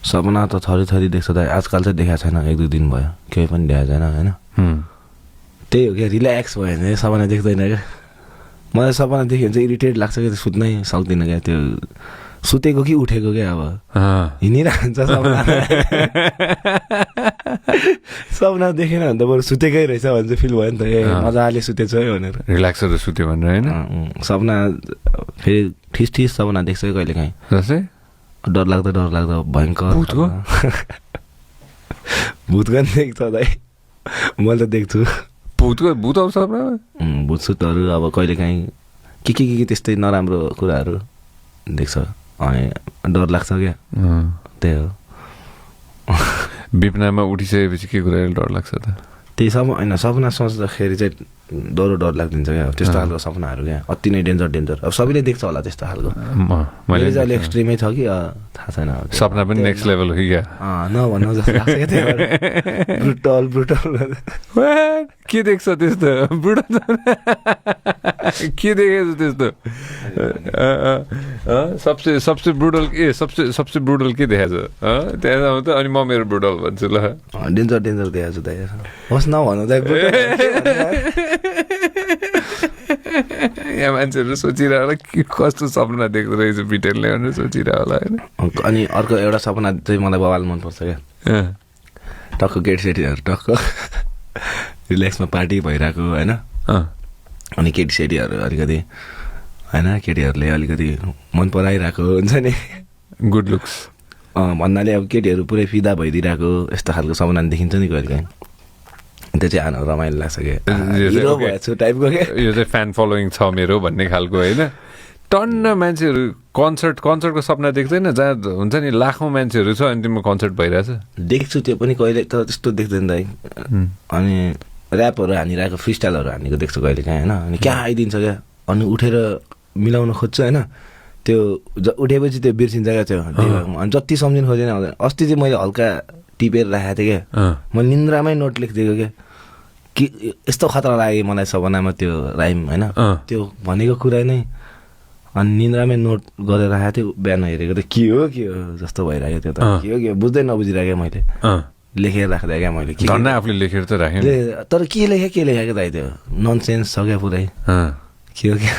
सपना त थरी थरी देख्छ त आजकल चाहिँ देखाएको छैन 1-2 दिन भयो केही पनि देखाएको छैन हैन त्यही हो क्या रिल्याक्स भयो भने सपना देख्दैन क्या मलाई सपना देख्यो भने चाहिँ इरिटेट लाग्छ क्या सुत्नै सक्दिनँ क्या त्यो सुतेको कि उठेको क्या अब हिँडिरहन्छ सपना सपना देखेन भने त बरु सुतेकै रहेछ भने चाहिँ फिल भयो नि त ए मजाले सुतेछ है भनेर रिल्याक्सहरू सुत्यो भनेर हैन सपना फेरि ठिस ठिस सपना देख्छ कहिले काहीँ जस्तै डर लाग्दो भयङ्कर भूतको नि देख्छ दाइ मैले त देख्छु भूत आउँछ भूत सुतहरू अब कहिले काहीँ के त्यस्तै नराम्रो कुराहरू देख्छ अनि डर लाग्छ क्या त्यही हो बिपनामा उठिसकेपछि के कुरा डर लाग्छ त त्यही होइन सपना सोच्दाखेरि चाहिँ डर लाग्दिन्छ क्या त्यस्तो खालको सपनाहरू क्या अति नै डेन्जर अब सबैले देख्छ होला त्यस्तो खालको मैले चाहिँ अहिले एक्सट्रिमै छ कि थाहा छैन सपना पनि नेक्स्ट लेभल हो क्या नभन्नु जस्तो लाग्छ क्या त्यहाँ ब्रुटल के देख्छ त्यस्तो ब्रुटल के देखेछ त्यस्तो सबसे ब्रुटल के देखाएको छ त्यहाँ त अनि म मेरो ब्रुटल भन्छु ल डेन्जर देखाएको छु त होस् नभन्नु त यहाँ मान्छेहरू सोचिरह होला के कस्तो सपना देख्दो रहेछ ब्रिटेनले भनेर सोचिरह होला होइन अनि अर्को एउटा सपना चाहिँ मलाई बवाल मनपर्छ क्या टक्क गेट सेटीहरू टक्क रिल्याक्समा पार्टी भइरहेको होइन अनि केटी सेटीहरू अलिकति होइन केटीहरूले अलिकति मन पराइरहेको हुन्छ नि गुड लुक्स भन्नाले अब केटीहरू पुरै फिदा भइदिइरहेको यस्तो खालको सपना देखिन्छ नि कहिले काहीँ त्यो चाहिँ आनु रमाइलो लाग्छ क्या हिरो भएछु टाइपको क्या यो चाहिँ फ्यान फलोइङ छ मेरो भन्ने खालको होइन टन्न मान्छेहरू कन्सर्टको सपना देख्दैन जहाँ हुन्छ नि लाखौँ मान्छेहरू छ अनि तिम्रो कन्सर्ट भइरहेछ देख्छु त्यो पनि कहिले त त्यस्तो देख्दैन दाइ अनि ऱ्यापहरू हानिरहेको फ्री स्टाइलहरू हानेको देख्छु कहिले काहीँ होइन अनि क्या आइदिन्छ क्या अनि उठेर मिलाउन खोज्छु होइन त्यो उठेपछि त्यो बिर्सिन्छ क्या त्यो अनि जति सम्झिनु खोजेन आउँदैन अस्ति चाहिँ मैले हल्का टिपेर राखेको थिएँ क्या मैले निन्द्रामै नोट लेखिदिएको क्या के यस्तो खतरा लाग्यो मलाई सपनामा त्यो राइम होइन त्यो भनेको कुरा नै अनि निन्द्रामै नोट गरेर राखेको थियो बिहान हेरेको त के हो जस्तो भइरहेको थियो त के हो बुझ्दै नबुझिरहेको मैले लेखेर राख्दै क्या मैले झन्डै आफूले लेखेर त राखेँ तर के लेखेको दाइ त्यो ननसेन्स छ क्या पुरै के हो क्या